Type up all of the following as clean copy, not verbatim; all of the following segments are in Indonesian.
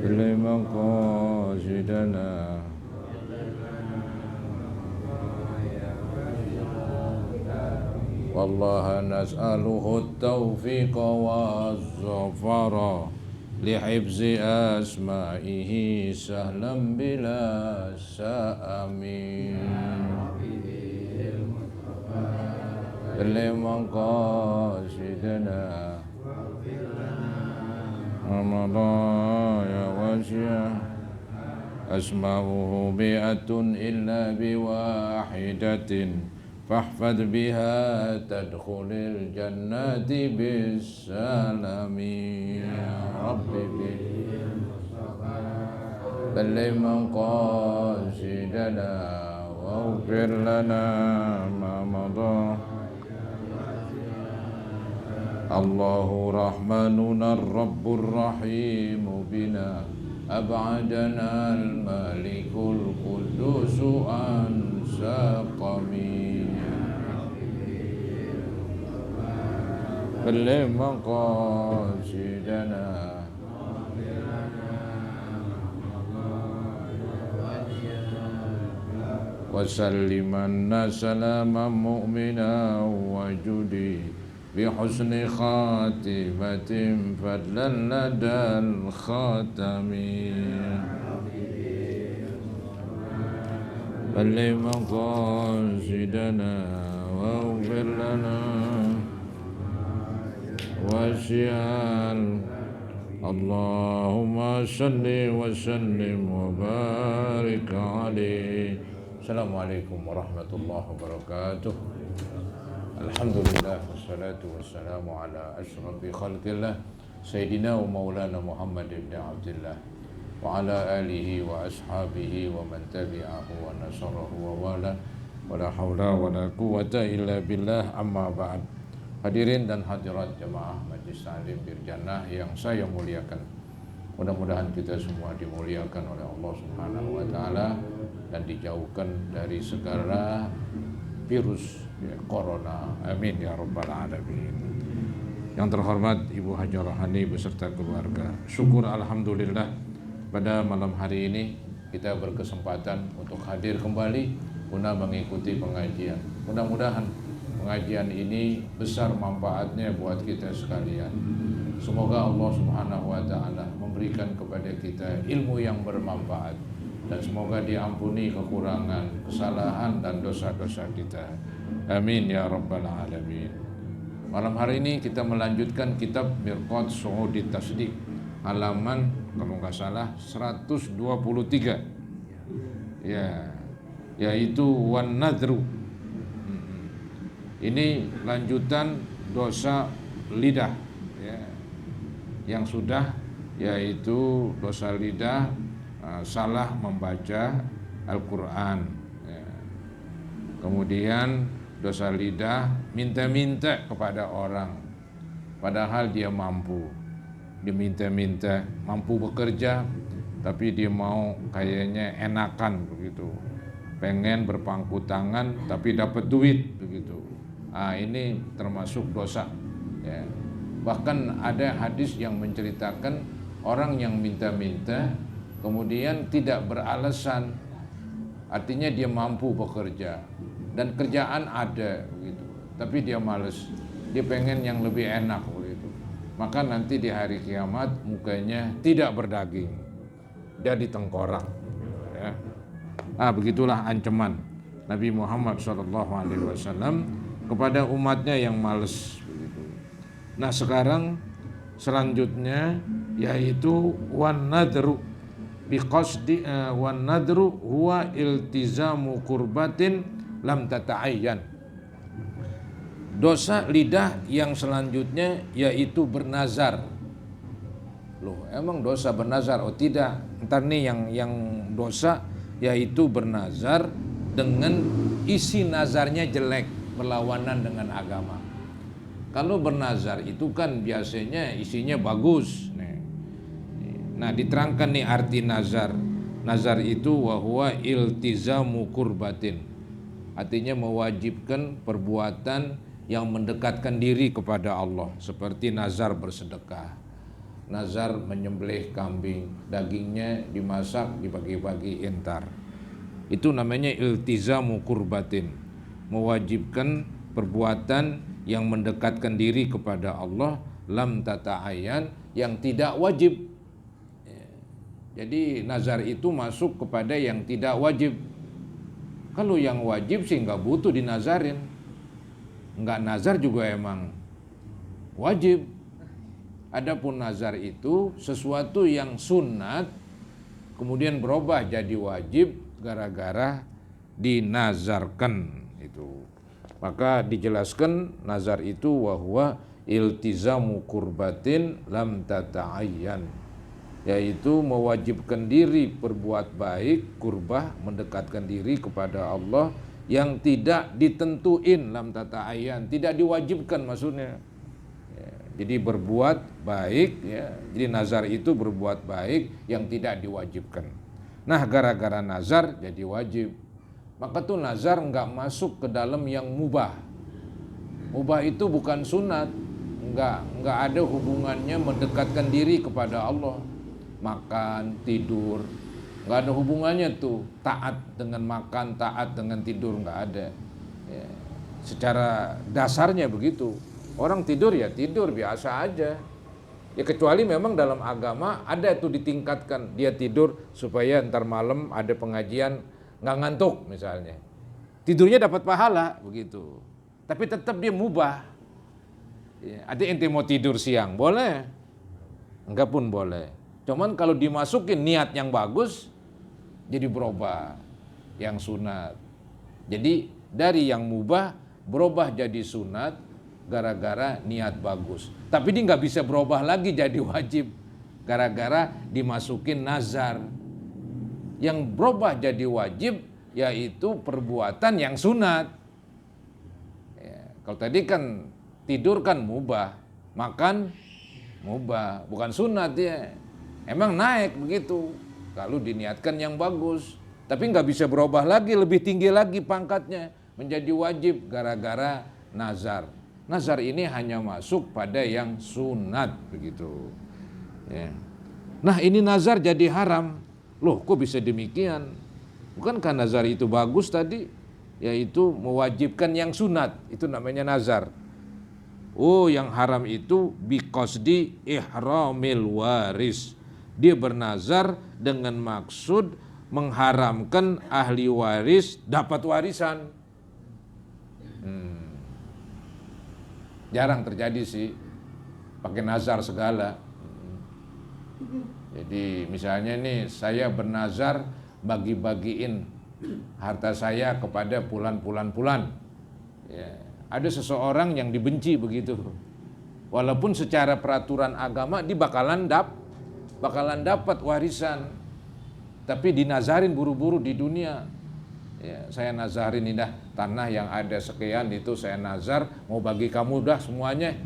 لمقاصدنا والله نسأله التوفيق والظفر لحفظ أسمائه سهلا بلا سأم لمقاصدنا رمضان وسع أسماؤه مئة إلا بواحدة فاحفظ بها تدخل الجنة بالسلام يا رب بلغ مقاصدنا واغفر لنا ما مضى الله رحمننا الرب الرحيم بنا أبعدنا الملك القدوس عن سقمي بلغ مقاصدنا وسلمنا سلاما مؤمنا وجدي بحسن خاتمة فضلا لدى الخاتم بلغ مقاصدنا واغفر لنا واسع اللهم صل وسلم وبارك عليه. Assalamualaikum warahmatullahi wabarakatuh. Alhamdulillah wassalatu wassalamu ala asyrafil khalqillah Sayyidina wa maulana Muhammad ibn Abdillah wa ala alihi wa ashabihi wa man tabi'ahu wa nasarahu wa wala wa la hawla wa la quwata illa billah amma ba'd. Hadirin dan hadirat jemaah Majlis Ta'lim Birjannah yang saya muliakan, mudah-mudahan kita semua dimuliakan oleh Allah Subhanahu wa taala dan dijauhkan dari segala virus corona, amin ya rabbal alamin. Yang terhormat Ibu Haji Rohani beserta keluarga, syukur alhamdulillah pada malam hari ini kita berkesempatan untuk hadir kembali guna mengikuti pengajian. Mudah-mudahan pengajian ini besar manfaatnya buat kita sekalian. Semoga Allah Subhanahu wa taala memberikan kepada kita ilmu yang bermanfaat dan semoga diampuni kekurangan, kesalahan dan dosa-dosa kita. Amin ya rabbal alamin. Malam hari ini kita melanjutkan kitab Mirqat Su'udi Tasdiq halaman kalau nggak salah 123. Ya, yaitu wan nadru. Ini lanjutan dosa lidah ya, yang sudah, yaitu dosa lidah salah membaca Al-Quran ya. Kemudian dosa lidah minta-minta kepada orang padahal dia mampu, diminta-minta, mampu bekerja tapi dia mau kayaknya enakan begitu, pengen berpangku tangan tapi dapat duit begitu. Ini termasuk dosa ya. Bahkan ada hadis yang menceritakan orang yang minta-minta kemudian tidak beralasan, artinya dia mampu bekerja dan kerjaan ada begitu, tapi dia malas, dia pengen yang lebih enak begitu, maka nanti di hari kiamat mukanya tidak berdaging, jadi tengkorak ya. Begitulah ancaman Nabi Muhammad SAW kepada umatnya yang malas begitu. Nah sekarang selanjutnya yaitu wan nadru biqasdi wan nadru huwa iltizamu kurbatin lam tata'ayyan. Dosa lidah yang selanjutnya yaitu bernazar. Loh, emang dosa bernazar? Oh tidak, ntar nih yang dosa yaitu bernazar dengan isi nazarnya jelek, berlawanan dengan agama. Kalau bernazar itu kan biasanya isinya bagus. Nah, diterangkan nih arti nazar. Nazar itu wa huwa iltizamu kurbatin. Artinya mewajibkan perbuatan yang mendekatkan diri kepada Allah, seperti nazar bersedekah nazar menyembelih kambing, dagingnya dimasak, dibagi-bagi entar. Itu namanya iltizamu kurbatin, mewajibkan perbuatan yang mendekatkan diri kepada Allah, lam tata'ayyan, yang tidak wajib. Jadi nazar itu masuk kepada yang tidak wajib. Kalau yang wajib sih nggak butuh dinazarin. Nggak nazar juga emang wajib. Adapun nazar itu sesuatu yang sunat kemudian berubah jadi wajib gara-gara dinazarkan itu. Maka dijelaskan nazar itu wahwa iltizamu kurbatin lam tata'ayyan, yaitu mewajibkan diri berbuat baik, kurbah, mendekatkan diri kepada Allah yang tidak ditentuin, lam tata'ayyan, tidak diwajibkan maksudnya. Ya, jadi berbuat baik, ya. Jadi nazar itu berbuat baik yang tidak diwajibkan. Nah, gara-gara nazar jadi wajib. Maka tuh nazar nggak masuk ke dalam yang mubah. Mubah itu bukan sunat, nggak ada hubungannya mendekatkan diri kepada Allah. Makan, tidur, nggak ada hubungannya tuh. Taat dengan makan, taat dengan tidur, nggak ada. Ya, secara dasarnya begitu. Orang tidur ya tidur biasa aja. Ya kecuali memang dalam agama ada tuh ditingkatkan, dia tidur supaya ntar malam ada pengajian nggak ngantuk misalnya. Tidurnya dapat pahala begitu. Tapi tetap dia mubah. Ya, ada ente mau tidur siang, boleh. Enggak pun boleh. Cuman kalau dimasukin niat yang bagus, jadi berubah yang sunat. Jadi dari yang mubah berubah jadi sunat gara-gara niat bagus. Tapi dia nggak bisa berubah lagi jadi wajib gara-gara dimasukin nazar. Yang berubah jadi wajib yaitu perbuatan yang sunat. Ya, kalau tadi kan tidur kan mubah, makan mubah, bukan sunat ya. Emang naik begitu kalau diniatkan yang bagus, tapi nggak bisa berubah lagi, lebih tinggi lagi pangkatnya menjadi wajib gara-gara nazar. Nazar ini hanya masuk pada yang sunat begitu. Ya. Nah ini nazar jadi haram. Loh kok bisa demikian? Bukankah nazar itu bagus tadi? Yaitu mewajibkan yang sunat, itu namanya nazar. Oh yang haram itu biqasdi ihramil waris. Dia bernazar dengan maksud mengharamkan ahli waris dapat warisan. Jarang terjadi sih pakai nazar segala. Jadi misalnya nih saya bernazar bagi-bagiin harta saya kepada pulan-pulan. Ya, ada seseorang yang dibenci begitu. Walaupun secara peraturan agama dia bakalan dapat warisan, tapi dinazarin buru-buru di dunia. Ya, saya nazarin ini dah tanah yang ada sekian itu saya nazar mau bagi kamu dah semuanya,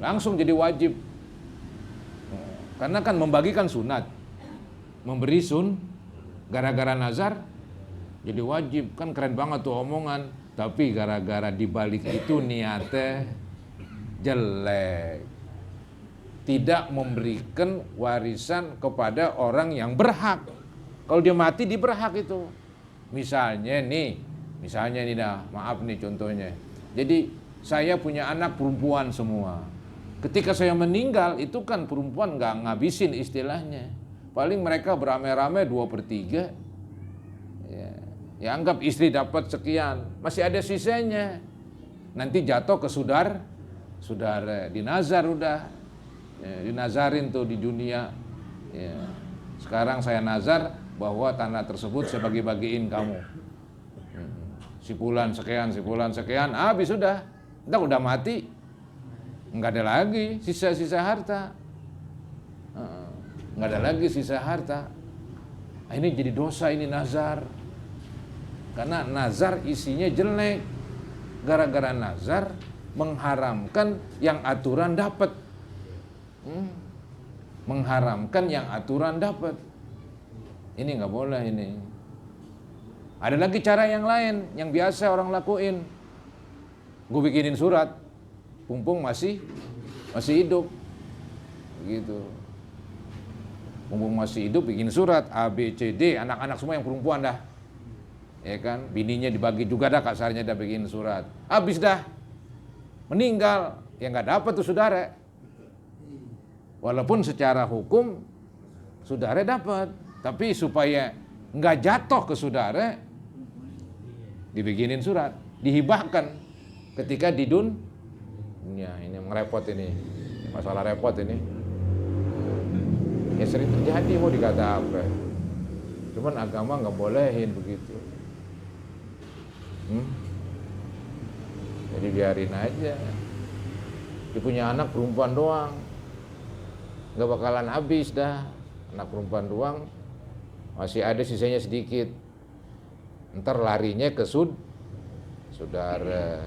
langsung jadi wajib. Karena kan membagikan sunat, memberi gara-gara nazar jadi wajib, kan keren banget tuh omongan. Tapi gara-gara dibalik itu niatnya jelek. Tidak memberikan warisan kepada orang yang berhak. Kalau dia mati dia berhak itu. Misalnya nih dah, maaf nih contohnya. Jadi saya punya anak perempuan semua. Ketika saya meninggal itu kan perempuan nggak ngabisin istilahnya. Paling mereka beramai-ramai 2/3. Ya anggap istri dapat sekian, masih ada sisanya. Nanti jatuh ke saudara, dinazar udah. Ya, dinazarin tuh di dunia. Ya. Sekarang saya nazar bahwa tanah tersebut saya bagi-bagiin kamu. Si fulan sekian, habis sudah. Entah udah mati, nggak ada lagi sisa-sisa harta. Nggak ada lagi sisa harta. Ini jadi dosa ini nazar. Karena nazar isinya jelek. Gara-gara nazar mengharamkan yang aturan dapat. Mengharamkan yang aturan dapat. Ini nggak boleh ini. Ada lagi cara yang lain yang biasa orang lakuin. Gue bikinin surat, Pumpung masih hidup. Begitu. Mumpung masih hidup bikin surat A, B, C, D, anak-anak semua yang perempuan dah. Ya kan, bininya dibagi juga dah, kasarnya dah bikin surat. Habis dah. Meninggal, ya nggak dapat tuh saudara. Walaupun secara hukum saudara dapat, tapi supaya nggak jatuh ke saudara, dibikinin surat, dihibahkan ketika di dunia. Ini merepot ini, masalah repot ini. Ya sering terjadi, mau dikata apa? Cuman agama nggak bolehin begitu. Jadi biarin aja. Dia punya anak perempuan doang, nggak bakalan habis dah. Anak perempuan doang, masih ada sisanya sedikit. Ntar larinya ke saudara.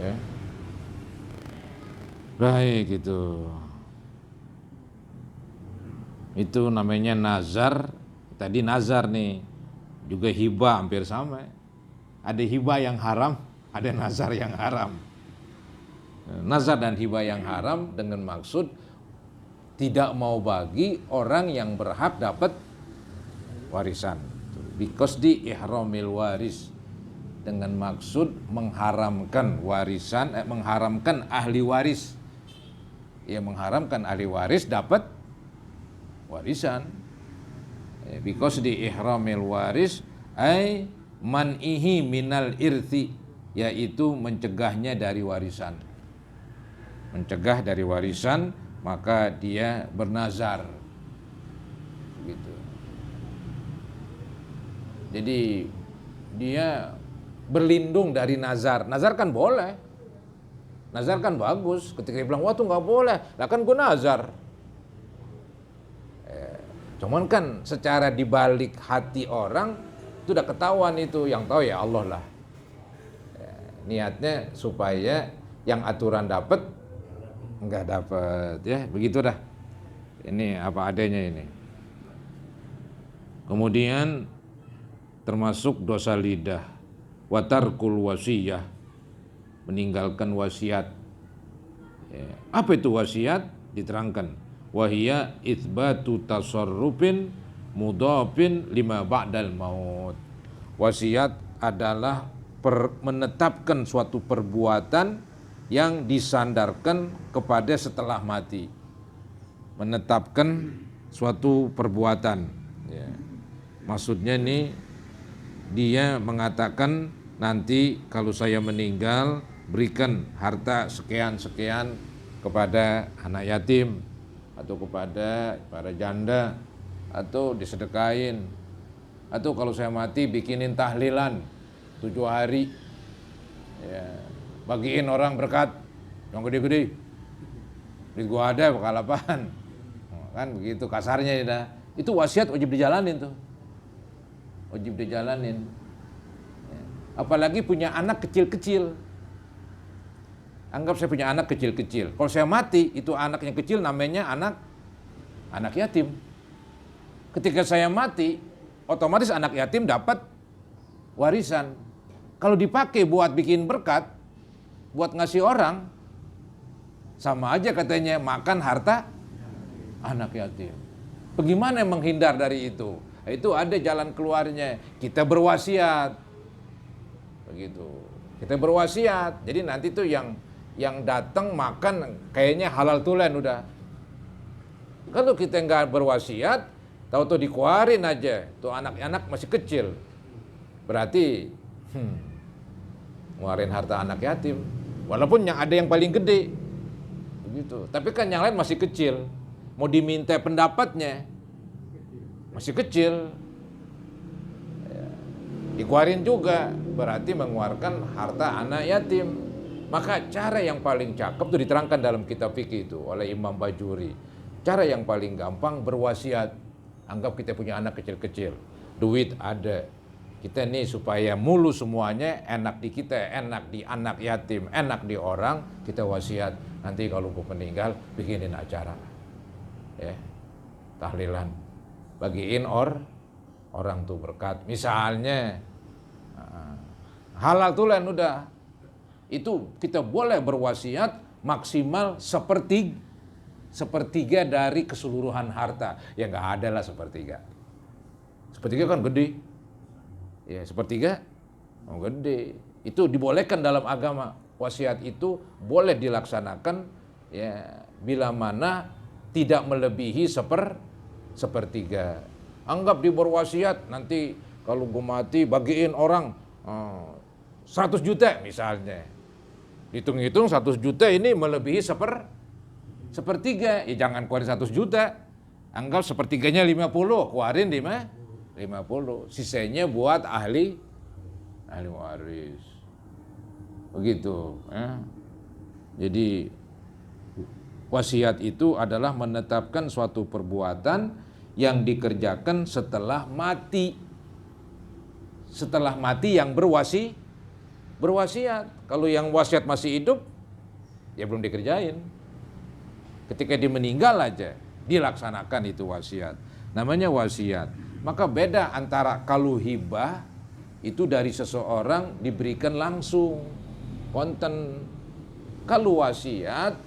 Ya. Baik gitu. Itu namanya nazar. Tadi nazar nih, juga hibah hampir sama. Ada hibah yang haram, ada nazar yang haram. Nazar dan hibah yang haram dengan maksud tidak mau bagi orang yang berhak dapat warisan. Because di ihramil waris, dengan maksud mengharamkan warisan, mengharamkan ahli waris. Ya, mengharamkan ahli waris dapat warisan. Because di ihramil waris ay man'ihi minal irthi, yaitu mencegahnya dari warisan. Mencegah dari warisan, maka dia bernazar. Gitu. Jadi dia berlindung dari nazar. Nazar kan boleh. Nazar kan bagus. Ketika dia bilang, wah tuh nggak boleh. Lah kan gue nazar. Cuman kan secara dibalik hati orang itu udah ketahuan itu, yang tahu ya Allah lah. Niatnya supaya yang aturan dapat nggak dapat, ya begitu dah. Ini apa adanya ini. Kemudian termasuk dosa lidah, watarkul wasiyah, meninggalkan wasiat. Apa itu wasiat? Diterangkan. Wahia itsbatu tasarrufin mudhafin lima ba'dal maut. Wasiat adalah menetapkan suatu perbuatan yang disandarkan kepada setelah mati. Menetapkan suatu perbuatan. Ya. Maksudnya nih, dia mengatakan nanti kalau saya meninggal berikan harta sekian-sekian kepada anak yatim atau kepada para janda, atau disedekain, atau kalau saya mati bikinin tahlilan 7 hari, ya, bagiin orang berkat yang gede-gede, duit gua ada bakal apaan, kan begitu kasarnya ya. Itu wasiat wajib dijalanin tuh, wajib dijalanin. Ya. Apalagi punya anak kecil-kecil. Anggap saya punya anak kecil-kecil. Kalau saya mati, itu anak yang kecil namanya anak yatim. Ketika saya mati, otomatis anak yatim dapat warisan. Kalau dipakai buat bikin berkat, buat ngasih orang, sama aja katanya makan harta anak yatim. Bagaimana menghindar dari itu? Itu ada jalan keluarnya. Kita berwasiat. Begitu. Kita berwasiat. Jadi nanti tuh yang datang makan kayaknya halal tulen udah. Kalau kita nggak berwasiat, tahu-tahu dikeluarin aja, tuh anak-anak masih kecil, berarti ngeluarin harta anak yatim. Walaupun yang ada yang paling gede, begitu. Tapi kan yang lain masih kecil, mau diminta pendapatnya masih kecil, ya, dikeluarin juga, berarti mengeluarkan harta anak yatim. Maka cara yang paling cakep itu diterangkan dalam kitab fikih itu oleh Imam Bajuri. Cara yang paling gampang berwasiat. Anggap kita punya anak kecil-kecil, duit ada. Kita nih supaya mulu semuanya, enak di kita, enak di anak yatim, enak di orang, kita wasiat. Nanti kalau gue meninggal, bikinin acara. Ya, tahlilan. Bagiin orang tuh berkat. Misalnya, halal tulen udah. Itu kita boleh berwasiat maksimal sepertiga dari keseluruhan harta. Ya nggak ada lah sepertiga. Sepertiga kan gede. Ya sepertiga gede. Itu dibolehkan dalam agama. Wasiat itu boleh dilaksanakan ya bila mana tidak melebihi sepertiga. Anggap dia berwasiat, nanti kalau gue mati bagiin orang 100 juta misalnya. Hitung-hitung 100 juta ini melebihi sepertiga. Ya jangan keluarin 100 juta. Anggap sepertiganya 50, keluarin 50. Sisanya buat ahli waris. Begitu. Jadi wasiat itu adalah menetapkan suatu perbuatan yang dikerjakan setelah mati. Setelah mati yang berwasiat. Kalau yang wasiat masih hidup, ya belum dikerjain. Ketika dia meninggal aja, dilaksanakan itu wasiat. Namanya wasiat. Maka beda antara kalau hibah, itu dari seseorang diberikan langsung, konten. Kalau wasiat,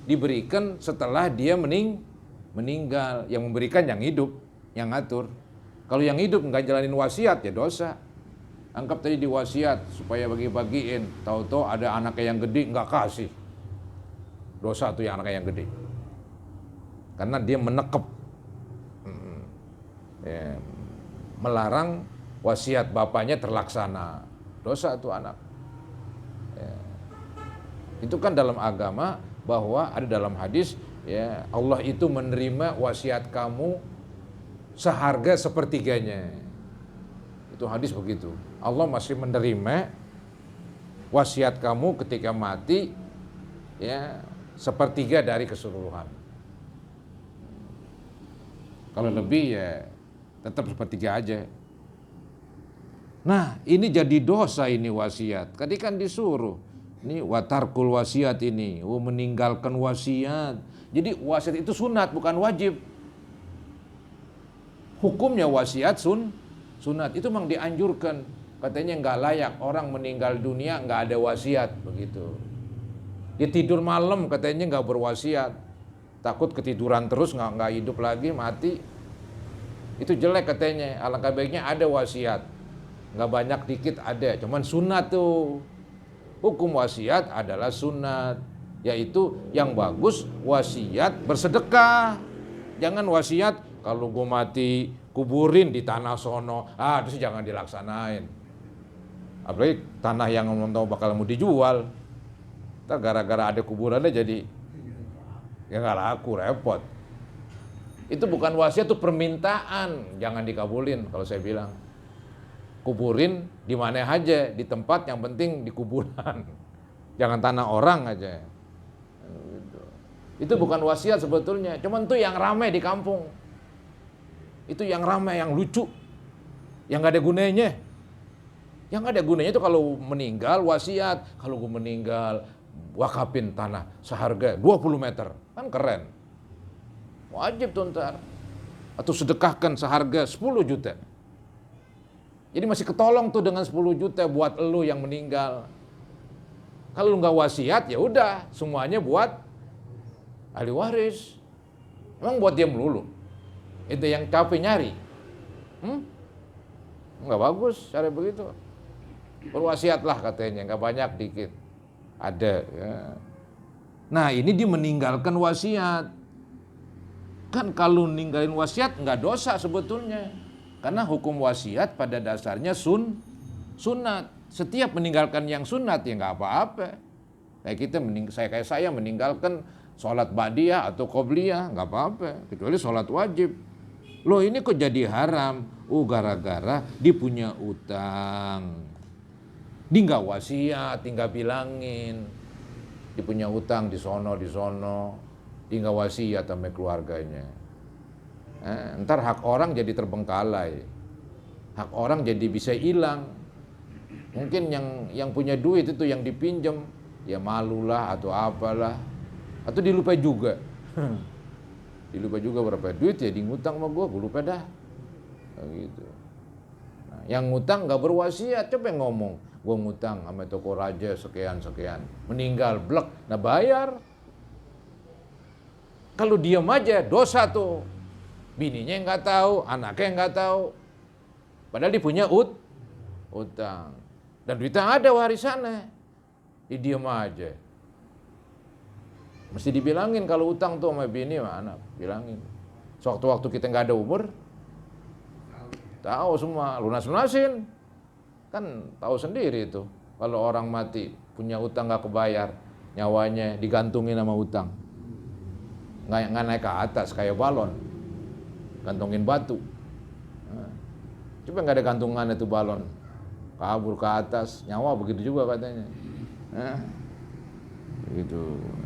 diberikan setelah dia meninggal. Yang memberikan yang hidup, yang ngatur. Kalau yang hidup nggak jalanin wasiat ya dosa. Anggap tadi diwasiat supaya bagi-bagiin, tahu-tahu ada anaknya yang gede nggak kasih. Dosa tuh yang anaknya yang gede. Karena dia menekep, melarang wasiat bapaknya terlaksana. Dosa tuh anak. Itu kan dalam agama bahwa ada dalam hadis ya Allah itu menerima wasiat kamu seharga sepertiganya. Itu hadis begitu. Allah masih menerima wasiat kamu ketika mati ya sepertiga dari keseluruhan. Kalau lebih ya tetap sepertiga aja. Nah, ini jadi dosa ini wasiat. Tadi kan disuruh. Ini watarkul wasiat ini, meninggalkan wasiat. Jadi wasiat itu sunat bukan wajib. Hukumnya wasiat sunat itu memang dianjurkan. Katanya nggak layak orang meninggal dunia nggak ada wasiat begitu. Dia tidur malam katanya nggak berwasiat, takut ketiduran terus nggak hidup lagi mati. Itu jelek katanya. Alangkah baiknya ada wasiat. Nggak banyak dikit ada, cuman sunat tuh. Hukum wasiat adalah sunat, yaitu yang bagus wasiat bersedekah. Jangan wasiat kalau gue mati kuburin di tanah sono, terus jangan dilaksanain. Apalagi tanah yang belum tahu bakal mau dijual. Ntar gara-gara ada kuburannya jadi ya nggak laku, repot. Itu bukan wasiat, itu permintaan, jangan dikabulin kalau saya bilang. Kuburin di mana aja, di tempat yang penting di kuburan. Jangan tanah orang aja. Itu bukan wasiat sebetulnya, cuman itu yang ramai di kampung. Itu yang ramai, yang lucu. Yang gak ada gunanya. Yang gak ada gunanya itu kalau meninggal wasiat. Kalau gue meninggal wakafin tanah seharga 20 meter. Kan keren. Wajib tuh ntar. Atau sedekahkan seharga 10 juta. Jadi masih ketolong tuh dengan 10 juta buat elu yang meninggal. Kalau lu nggak wasiat ya udah semuanya buat ahli waris. Emang buat dia melulu. Itu yang capek nyari. Nggak bagus cara begitu. Berwasiatlah katanya, nggak banyak dikit. Ada. Ya. Nah ini dia meninggalkan wasiat. Kan kalau ninggalin wasiat nggak dosa sebetulnya. Karena hukum wasiat pada dasarnya sunat. Setiap meninggalkan yang sunat ya nggak apa-apa. Kayak saya meninggalkan sholat ba'diyah atau qobliyah nggak apa-apa. Kecuali sholat wajib. Loh ini kok jadi haram? Gara-gara dia punya utang. Dia nggak wasiat, tinggal bilangin. Dia punya utang di sono. Dia nggak wasiat sama keluarganya. Ntar hak orang jadi terbengkalai, hak orang jadi bisa hilang. Mungkin yang punya duit itu yang dipinjam, ya malulah atau apalah, atau dilupa juga. Dilupa juga berapa duit ya, di ngutang sama gue lupa dah. Gitu. Nah, yang ngutang nggak berwasiat, coba yang ngomong, gua ngutang sama toko raja sekian, meninggal blek, nah bayar. Kalau diam aja dosa tuh, bininya nggak tahu, anaknya nggak tahu, padahal dia punya utang, dan duitnya ada warisannya, dia diam aja. Mesti dibilangin kalau utang tuh sama bini sama anak, bilangin. Sewaktu-waktu kita nggak ada umur, tahu semua, lunasin. Kan tahu sendiri itu, kalau orang mati punya utang nggak kebayar, nyawanya digantungin sama utang. Nggak naik ke atas kayak balon, gantungin batu. Nah, coba nggak ada gantungan itu balon, kabur ke atas, nyawa begitu juga katanya. Nah, begitu.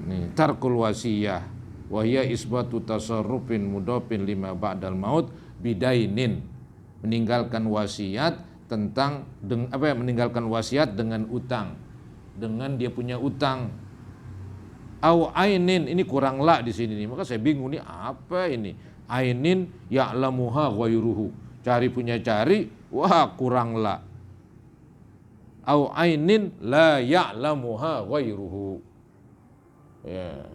Nih, tarkul wasiyah wahya isbatu tasarrufin mudofin lima ba'dal maut bidainin, meninggalkan wasiat tentang meninggalkan wasiat dengan utang, dengan dia punya utang. Au ainin, ini kurang la di sini nih, maka saya bingung nih apa ini. Ainin ya'lamuha ghairuhu, cari, wah kurang la. Au ainin la ya'lamuha ghairuhu. Ya.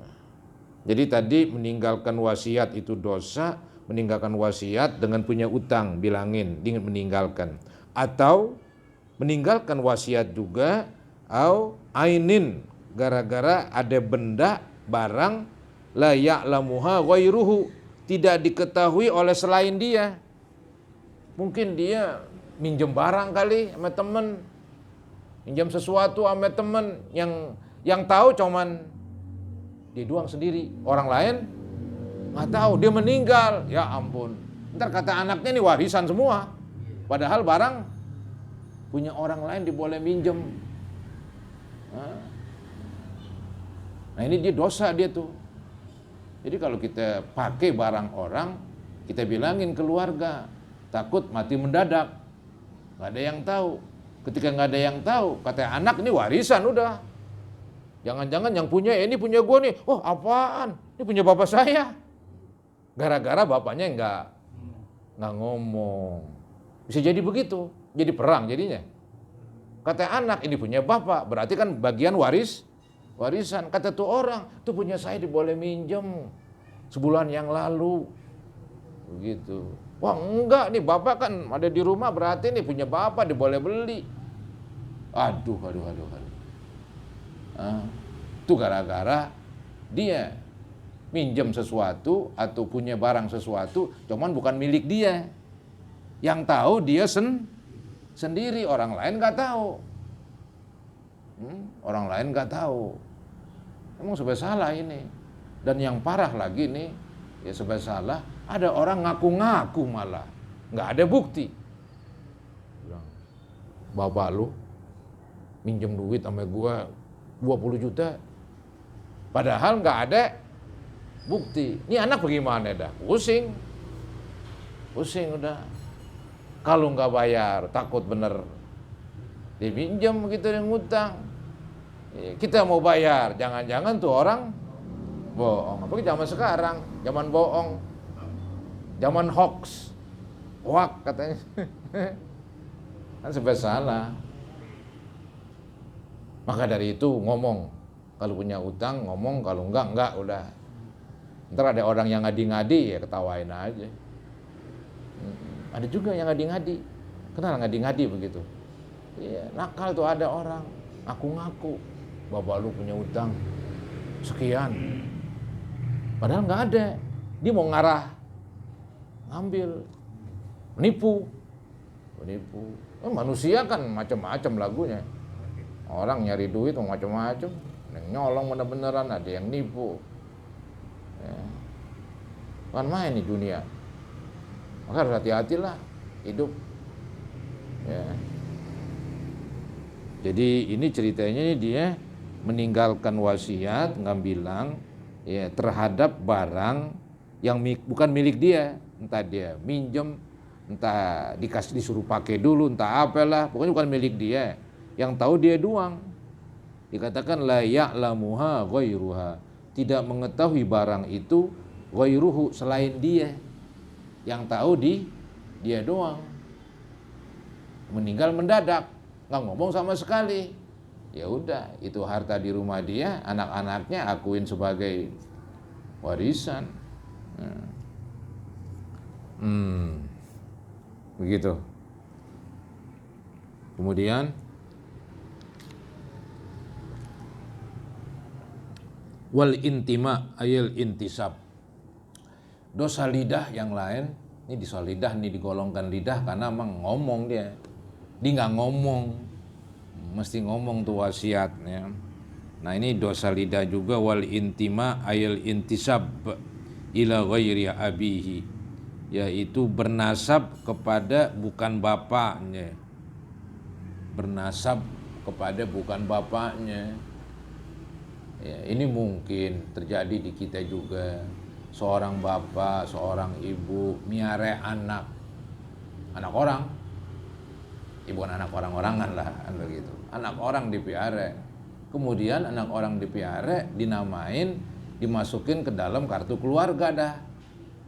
Jadi tadi meninggalkan wasiat itu dosa, meninggalkan wasiat dengan punya utang, bilangin dengan meninggalkan. Atau meninggalkan wasiat juga, au ainin, gara-gara ada benda, barang, la ya'lamuha ghairuhu, tidak diketahui oleh selain dia. Mungkin dia minjem barang kali sama temen, minjem sesuatu sama temen, yang tahu cuman dia doang sendiri, orang lain nggak tahu, dia meninggal, ya ampun. Ntar kata anaknya ini warisan semua, padahal barang punya orang lain diboleh minjem. Nah ini dia dosa dia tuh. Jadi kalau kita pakai barang orang, kita bilangin keluarga, takut mati mendadak, nggak ada yang tahu. Ketika nggak ada yang tahu, kata anak ini warisan udah. Jangan-jangan yang punya ini punya gue nih. Oh apaan? Ini punya bapak saya. Gara-gara bapaknya nggak ngomong. Bisa jadi begitu, jadi perang jadinya. Kata anak ini punya bapak, berarti kan bagian warisan. Kata tuh orang, tuh punya saya diboleh minjem sebulan yang lalu. Begitu. Wah enggak nih, bapak kan ada di rumah, berarti nih punya bapak diboleh beli. Aduh. Itu gara-gara dia minjem sesuatu atau punya barang sesuatu, cuman bukan milik dia. Yang tahu dia sendiri, orang lain nggak tahu. Orang lain nggak tahu. Emang serba salah ini. Dan yang parah lagi nih, ya serba salah, ada orang ngaku-ngaku malah, nggak ada bukti. Bilang, bapak lu minjem duit sama gua 20 juta, padahal nggak ada bukti. Ini anak bagaimana dah? Pusing udah. Kalau nggak bayar, takut bener dipinjam gitu yang ngutang. Kita mau bayar, jangan-jangan tuh orang bohong. Apalagi zaman sekarang, zaman bohong, zaman hoax, katanya. Kan serba salah. Maka dari itu ngomong, kalau punya utang ngomong, kalau enggak udah. Ntar ada orang yang ngadi-ngadi, ya ketawain aja. Ada juga yang ngadi-ngadi. Kenal ngadi-ngadi begitu? Iya, nakal tuh ada orang ngaku-ngaku, bapak lu punya utang sekian, padahal nggak ada. Dia mau ngarah, ngambil, menipu. Manusia kan macam-macam lagunya. Orang nyari duit macam-macam, yang nyolong bener-beneran, ada yang nipu. Ya. Kan main nih dunia. Maka harus hati-hatilah hidup. Ya. Jadi ini ceritanya dia meninggalkan wasiat, nggak bilang ya terhadap barang yang bukan milik dia, entah dia minjem, entah disuruh pakai dulu, entah apalah, pokoknya bukan milik dia. Yang tahu dia doang. Dikatakan la ya'lamuha ghairuha, tidak mengetahui barang itu ghairuhu, selain dia. Yang tahu dia doang. Meninggal mendadak, nggak ngomong sama sekali. Ya udah, itu harta di rumah dia, anak-anaknya akuin sebagai warisan. Begitu. Kemudian wal intima ayil intisab. Dosa lidah yang lain, ini di soal lidah nih digolongkan lidah karena emang ngomong dia. Dia nggak ngomong, mesti ngomong tuh wasiatnya. Nah ini dosa lidah juga, wal intima ayil intisab ila ghairi abihi, yaitu bernasab kepada bukan bapaknya. Bernasab kepada bukan bapaknya. Ya, ini mungkin terjadi di kita juga. Seorang bapak, seorang ibu miara anak orang. Bukan anak orang-orangan lah, kan begitu. Anak orang dipiara. Kemudian anak orang dipiara dinamain, dimasukin ke dalam kartu keluarga dah.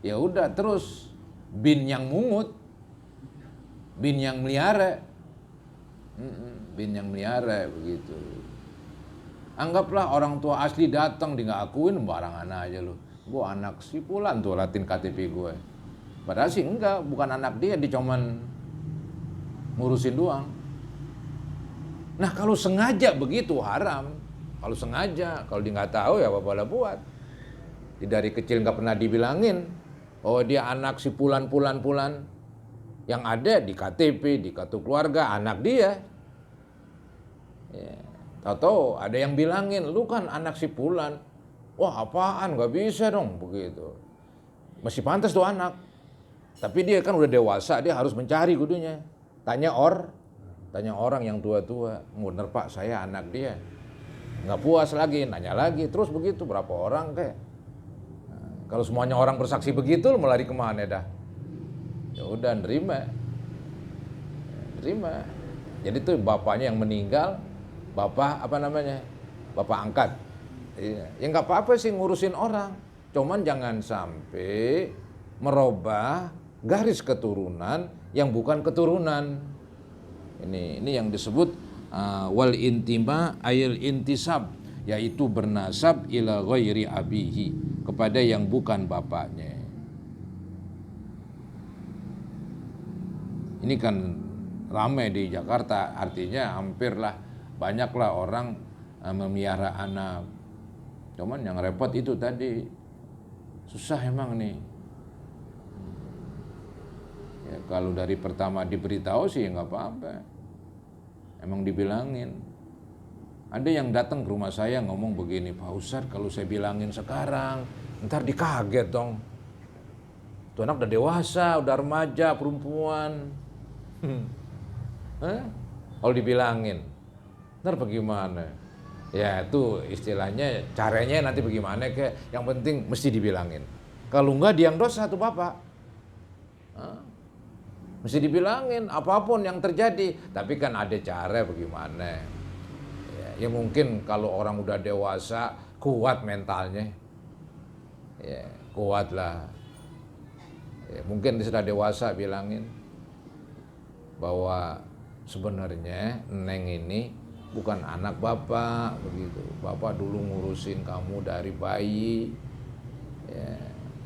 Ya udah terus bin yang mungut, bin yang melihara. Bin yang melihara begitu. Anggaplah orang tua asli datang, dia nggak akuin, barangan aja lu. Gue anak si Fulan tuh, latin KTP gue. Padahal sih enggak, bukan anak dia cuman ngurusin doang. Nah kalau sengaja begitu haram. Kalau sengaja, kalau dia nggak tahu ya apa-apa buat. Dia dari kecil nggak pernah dibilangin, oh dia anak si Fulan. Yang ada di KTP, di kartu keluarga, anak dia. Ya. Tahu-tahu ada yang bilangin, lu kan anak si Fulan. Wah apaan, gak bisa dong begitu. Masih pantas tuh anak. Tapi dia kan udah dewasa, dia harus mencari kudunya. Tanya orang yang tua-tua. Bener pak, saya anak dia. Gak puas lagi, nanya lagi. Terus begitu, berapa orang kayak. Nah, kalau semuanya orang bersaksi begitu, lu mau lari kemana dah? Ya udah, nerima. Jadi tuh bapaknya yang meninggal, bapak angkat. Ya nggak apa-apa sih ngurusin orang, cuman jangan sampai merubah garis keturunan yang bukan keturunan. Ini yang disebut wal intima ayil intisab, yaitu bernasab ila ghairi abihi, kepada yang bukan bapaknya. Ini kan ramai di Jakarta, artinya hampirlah banyaklah orang memelihara anak. Cuman yang repot itu tadi, susah emang nih. Ya, kalau dari pertama diberitahu sih nggak apa-apa, emang dibilangin. Ada yang datang ke rumah saya ngomong begini, Pak Ustadz kalau saya bilangin sekarang, ntar dikaget dong. Tuh anak udah dewasa, udah remaja, perempuan. Kalau dibilangin, ntar bagaimana? Ya itu istilahnya, caranya nanti bagaimana, yang penting mesti dibilangin. Kalau enggak dia yang dosa tuh bapak. Mesti dibilangin apapun yang terjadi. Tapi kan ada cara bagaimana. Ya mungkin kalau orang udah dewasa, kuat mentalnya. Ya kuat lah. Ya, mungkin dia sudah dewasa bilangin bahwa sebenarnya Neng ini bukan anak bapak begitu. Bapak dulu ngurusin kamu dari bayi. Ya,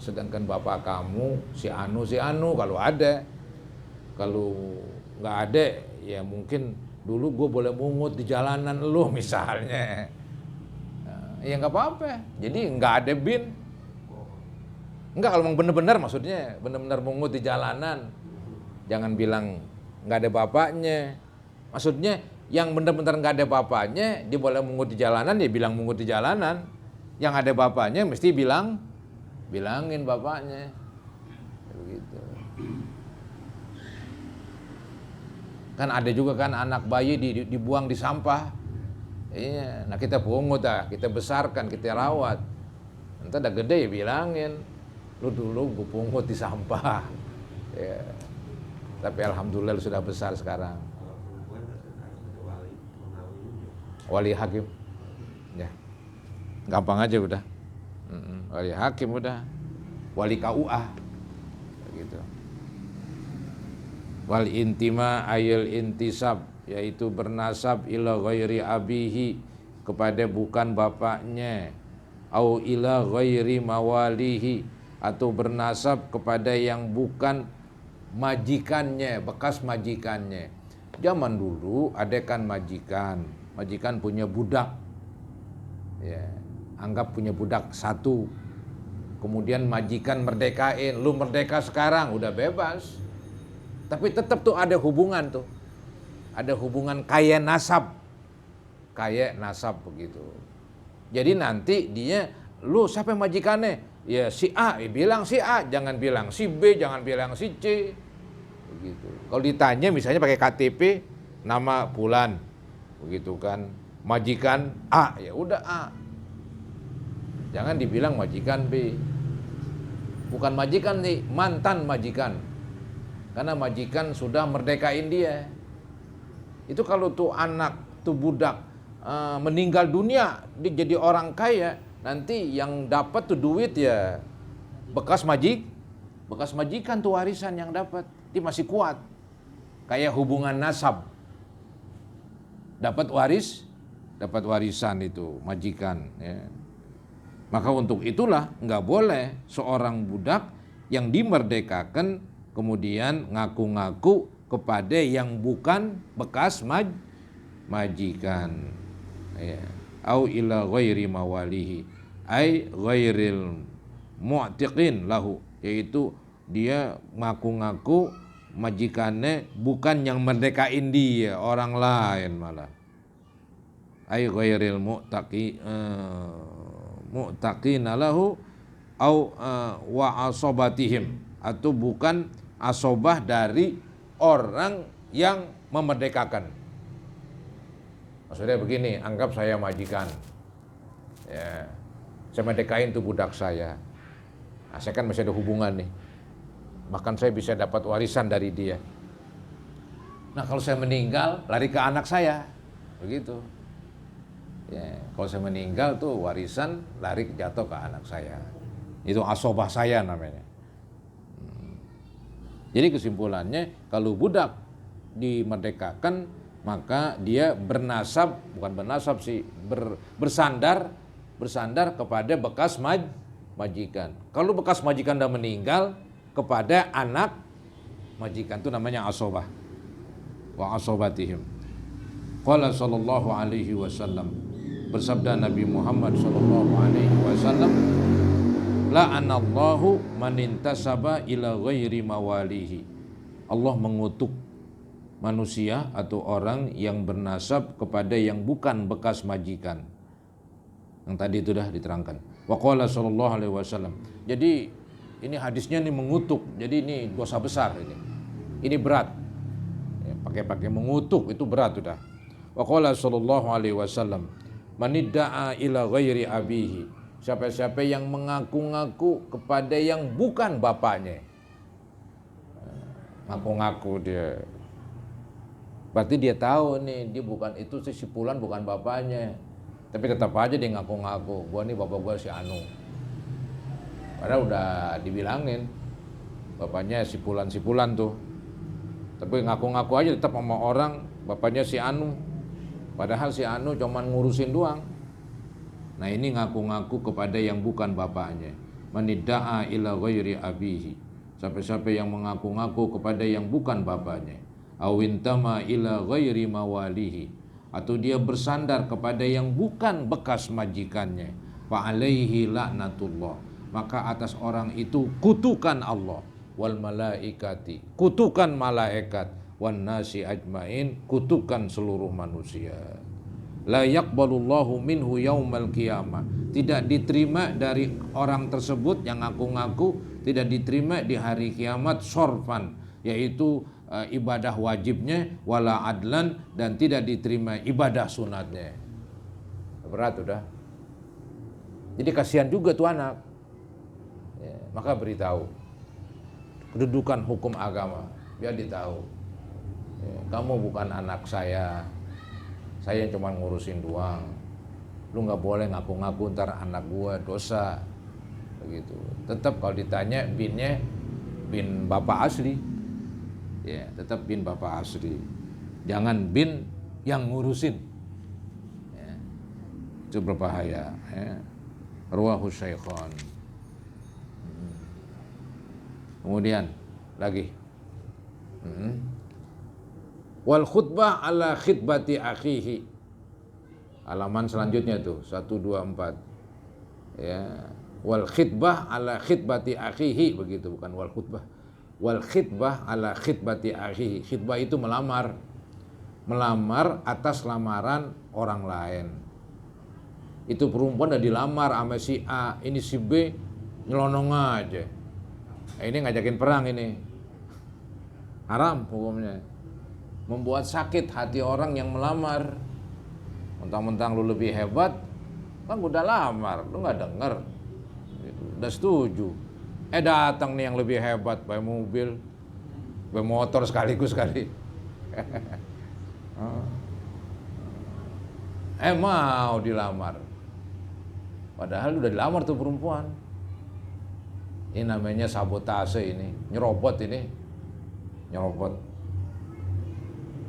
sedangkan bapak kamu si Anu kalau ada. Kalau nggak ada ya mungkin dulu gue boleh mungut di jalanan lu misalnya. Nah, ya nggak apa-apa. Jadi nggak ada bin. Enggak, kalau benar-benar maksudnya benar-benar mungut di jalanan. Jangan bilang nggak ada bapaknya. Maksudnya yang benar-benar nggak ada bapaknya, dia boleh mungut di jalanan, dia bilang mungut di jalanan. Yang ada bapaknya mesti bilangin bapaknya. Begitu. Kan ada juga kan anak bayi dibuang di sampah. Iya, nah kita pungut kita besarkan, kita rawat. Entar udah gede ya bilangin, lu dulu gue pungut di sampah. Ya. Tapi alhamdulillah lu sudah besar sekarang. Wali hakim, ya, gampang aja udah. Wali hakim udah, wali KUA, gitu. Wal intima ayil intisab yaitu bernasab ila ghairi abihi, kepada bukan bapaknya, au ila ghairi mawalihi, atau bernasab kepada yang bukan majikannya, bekas majikannya. Zaman dulu ada kan majikan punya budak, ya, anggap punya budak satu, kemudian majikan merdekain, lu merdeka sekarang udah bebas, tapi tetap tuh ada hubungan tuh, ada hubungan kaya nasab begitu. Jadi nanti dia, lu siapa majikannya? Ya si A, bilang si A, jangan bilang si B, jangan bilang si C. Begitu. Kalau ditanya misalnya pakai KTP, nama bulan, begitu kan, majikan A, ya udah A. Jangan dibilang majikan B. Bukan majikan nih, mantan majikan. Karena majikan sudah merdekain dia. Itu kalau tuh anak, tuh budak meninggal dunia, dia jadi orang kaya, nanti yang dapat tuh duit ya bekas majikan tuh warisan yang dapat. Dia masih kuat. Kayak hubungan nasab. Dapat warisan itu majikan, ya. Maka untuk itulah nggak boleh seorang budak yang dimerdekakan kemudian ngaku-ngaku kepada yang bukan bekas majikan. Ya. Au ila ghairi mawalihi, ai ghairil mu'tiqin lahu, yaitu dia ngaku-ngaku majikannya bukan yang merdekain dia, orang lain malah. Ai ghairil mu'taqina lahu au wa asobatihim, atau bukan asobah dari orang yang memerdekakan. Maksudnya begini, anggap saya majikan, ya, saya merdekain tuh budak saya. Nah, saya kan masih ada hubungan nih, bahkan saya bisa dapat warisan dari dia. Nah kalau saya meninggal, lari ke anak saya, begitu. Ya, kalau saya meninggal tuh warisan lari jatuh ke anak saya. Itu asobah saya namanya. Jadi kesimpulannya, kalau budak dimerdekakan, maka dia bersandar kepada bekas majikan. Kalau bekas majikan dah meninggal, kepada anak majikan, itu namanya asobah. Wa asobatihim. Qala sallallahu alaihi wasallam, bersabda Nabi Muhammad sallallahu alaihi wasallam, la'anallahu man intasaba ila ghairi mawalihi. Allah mengutuk manusia atau orang yang bernasab kepada yang bukan bekas majikan. Yang tadi itu sudah diterangkan. Wa qala sallallahu alaihi wasallam. Jadi ini hadisnya ini mengutuk. Jadi ini dosa besar ini. Ini berat. Ya, pakai mengutuk itu berat sudah. Wa qala sallallahu alaihi wasallam, man idda'a ila ghairi abihi. Siapa-siapa yang mengaku-ngaku kepada yang bukan bapaknya. Ngaku-ngaku dia. Berarti dia tahu nih, dia bukan itu, si Fulan bukan bapaknya. Tapi tetap aja dia ngaku-ngaku, gua nih bapak gua si Anu. Padahal udah dibilangin bapaknya si Fulan tuh. Tapi ngaku-ngaku aja tetap sama orang bapaknya si Anu. Padahal si Anu cuman ngurusin doang. Nah ini ngaku-ngaku kepada yang bukan bapaknya. Manidda'a ila ghairi abihi. Siapa-siapa yang mengaku-ngaku kepada yang bukan bapaknya. Awintama ila ghairi mawalihi, atau dia bersandar kepada yang bukan bekas majikannya. Fa'alaihi la'natullah, maka atas orang itu kutukan Allah, wal malaikati, kutukan malaikat, wan nasi ajmain, kutukan seluruh manusia. La yaqbalullahu minhu yaumal qiyamah, tidak diterima dari orang tersebut yang ngaku-ngaku, tidak diterima di hari kiamat sorfan, yaitu ibadah wajibnya, wala adlan, dan tidak diterima ibadah sunatnya. Berat udah. Jadi kasihan juga tuh anak. Ya, maka beritahu kedudukan hukum agama, biar ditahu. Ya, kamu bukan anak saya cuma ngurusin doang. Lu nggak boleh ngaku-ngaku ntar anak gua dosa, begitu. Tetap kalau ditanya binnya bin bapak asli. Ya, tetap bin bapak asli. Jangan bin yang ngurusin. Ya. Itu berbahaya. Ya. Ruwahu syaikhan. Kemudian lagi. Wal khutbah ala khitbati akhihi. Halaman selanjutnya tuh 1, 2, 4. Ya. Wal khitbah ala khitbati akhihi, begitu, bukan wal khutbah. Wal khitbah ala khitbati akhihi. Khitbah itu melamar. Melamar atas lamaran orang lain. Itu perempuan udah dilamar sama si A, ini si B nyelonong aja. Ini ngajakin perang ini. Haram hukumnya. Membuat sakit hati orang yang melamar. Mentang-mentang lu lebih hebat, kan udah lamar, lu nggak denger, udah setuju. Datang nih yang lebih hebat, bawa mobil, bawa motor sekaligus kali. Mau dilamar. Padahal udah dilamar tuh perempuan. Ini namanya sabotase ini, nyerobot ini.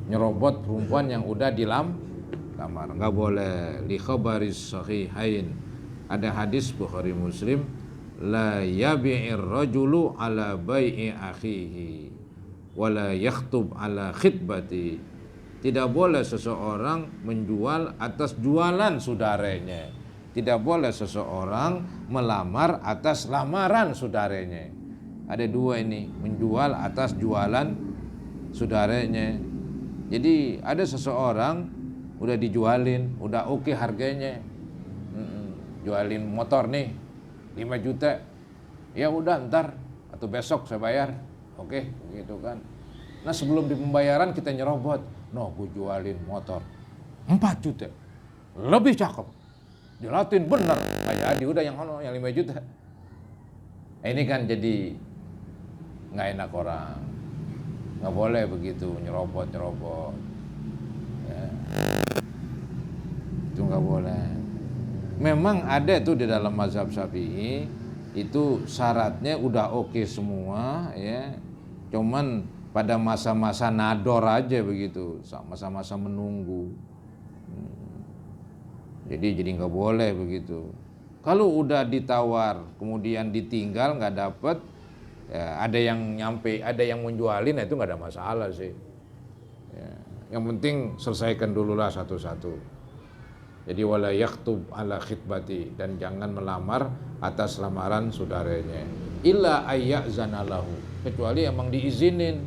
Nyerobot perempuan yang udah lamar. Enggak boleh. Li khabaris sahihain. Ada hadis Bukhari Muslim, la yabi'ir rajulu ala bai'i akhihi wa la yakhtub ala khitbati. Tidak boleh seseorang menjual atas jualan saudaranya. Tidak boleh seseorang melamar atas lamaran saudaranya. Ada dua ini, menjual atas jualan saudaranya. Jadi ada seseorang udah dijualin, udah oke harganya. Jualin motor nih 5 juta. Ya udah ntar atau besok saya bayar. Oke, gitu kan. Nah, sebelum di pembayaran kita nyerobot. No, gue jualin motor 4 juta. Lebih cakep. Dilatin bener. Nggak jadi, udah yang 5 juta. Ini kan jadi nggak enak orang. Nggak boleh begitu, nyerobot. Ya. Itu nggak boleh. Memang ada tuh di dalam mazhab Syafi'i, itu syaratnya udah oke semua, ya. Cuman pada masa-masa nador aja begitu, masa-masa menunggu. Jadi nggak boleh begitu. Kalau udah ditawar, kemudian ditinggal nggak dapet, ya, ada yang nyampe, ada yang menjualin, itu nggak ada masalah sih. Ya, yang penting selesaikan dululah satu-satu. Jadi wala yaktub ala khitbati, dan jangan melamar atas lamaran saudaranya. Illa ayya'zana lahu, kecuali emang diizinin.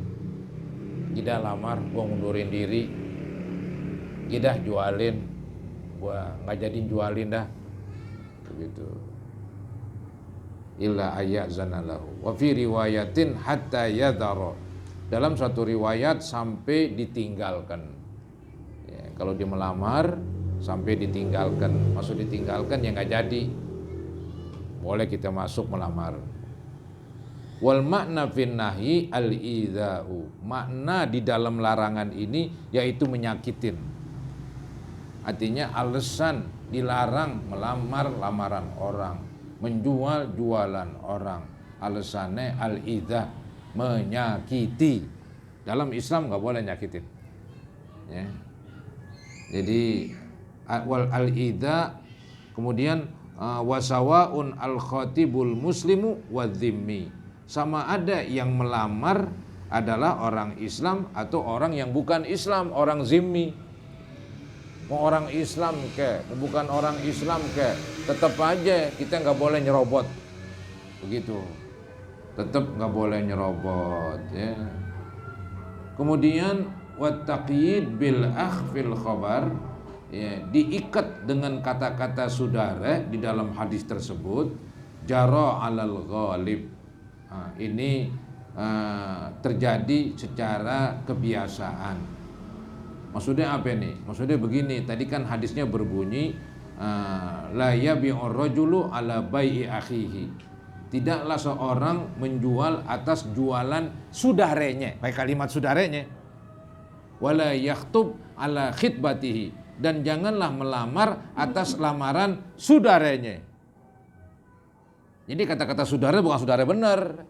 Kita lamar, gua ngundurin diri. Kita jualin, gua nggak jadi jualin dah. Begitu. Illa ayya'zana lahu. Wa fi riwayatin hatta yadhara. Dalam satu riwayat sampai ditinggalkan. Ya, kalau dia melamar sampai ditinggalkan, maksud ditinggalkan ya nggak jadi, boleh kita masuk melamar. Wal makna fin nahyi al-idza'u, makna di dalam larangan ini yaitu menyakitin. Artinya alasan dilarang melamar lamaran orang, menjual jualan orang, alasannya al-idza, menyakiti. Dalam Islam nggak boleh nyakitin, ya. Jadi wal al-idza, kemudian wasawaun al-khatibul muslimu wadzimmi, sama ada yang melamar adalah orang Islam atau orang yang bukan Islam, orang zimmi. Mau orang Islam ke, bukan orang Islam ke, tetap aja kita nggak boleh nyerobot, begitu. Tetap nggak boleh nyerobot, ya. Kemudian wattaqyid bil akhfil khabar, ya, diikat dengan kata-kata saudara di dalam hadis tersebut, jara alal ghalib. Nah, ini terjadi secara kebiasaan. Maksudnya apa nih? Maksudnya begini, tadi kan hadisnya berbunyi la yabi'ur rajulu ala bai'i akhihi. Tidaklah seorang menjual atas jualan saudaranya. Pakai kalimat saudaranya. Wala yakhtub ala khitbatihi, dan janganlah melamar atas lamaran saudaranya. Jadi kata-kata saudara bukan saudara benar.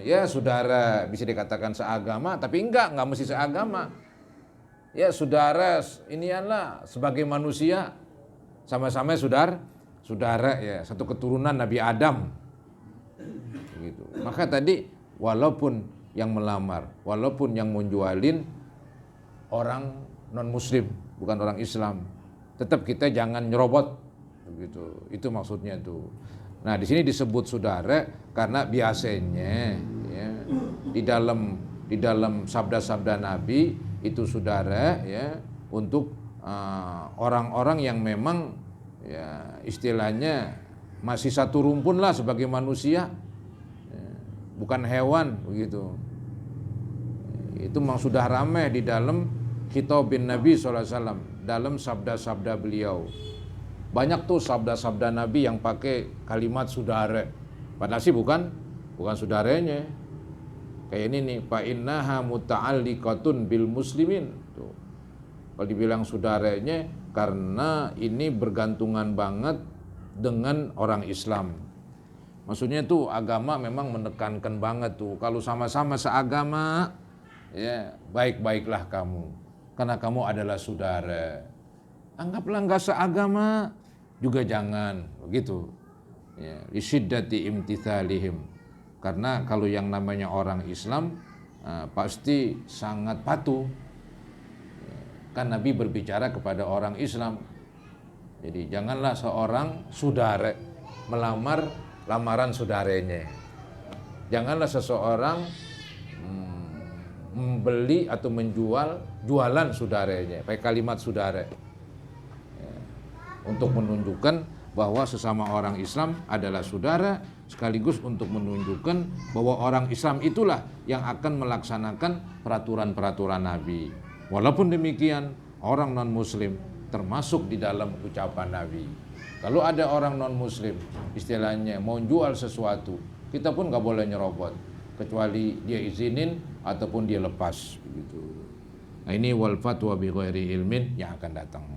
Ya saudara bisa dikatakan seagama, tapi enggak mesti seagama. Ya saudara inilah sebagai manusia sama-sama saudara ya, satu keturunan Nabi Adam. Gitu. Maka tadi walaupun yang melamar, walaupun yang menjualin orang non muslim, bukan orang Islam, tetap kita jangan nyerobot begitu. Itu maksudnya tuh. Nah, di sini disebut saudara karena biasanya ya, di dalam sabda-sabda Nabi itu saudara ya untuk orang-orang yang memang ya istilahnya masih satu rumpun lah sebagai manusia, ya, bukan hewan begitu. Itu memang sudah ramai di dalam khitab bin Nabi SAW, dalam sabda-sabda beliau. Banyak tuh sabda-sabda Nabi yang pakai kalimat saudara. Padahal sih bukan saudaranya. Kayak ini nih, fa innaha muta'alliqatun bil muslimin. Tuh. Kalau dibilang saudaranya karena ini bergantungan banget dengan orang Islam. Maksudnya tuh agama memang menekankan banget tuh. Kalau sama-sama seagama, ya baik-baiklah kamu. Karena kamu adalah saudara. Anggaplah enggak seagama juga jangan begitu ya, lisyiddati imtithalihim, karena kalau yang namanya orang Islam pasti sangat patuh ya, kan Nabi berbicara kepada orang Islam. Jadi janganlah seorang saudara melamar lamaran saudaranya, janganlah seseorang membeli atau menjual jualan saudaranya, pakai kalimat saudara, untuk menunjukkan bahwa sesama orang Islam adalah saudara, sekaligus untuk menunjukkan bahwa orang Islam itulah yang akan melaksanakan peraturan-peraturan Nabi. Walaupun demikian, orang non-muslim termasuk di dalam ucapan Nabi. Kalau ada orang non-muslim, istilahnya mau jual sesuatu, kita pun nggak boleh nyerobot, kecuali dia izinin ataupun dia lepas. Begitu. Nah ini wal fatwa bi ghairi ilmin yang akan datang.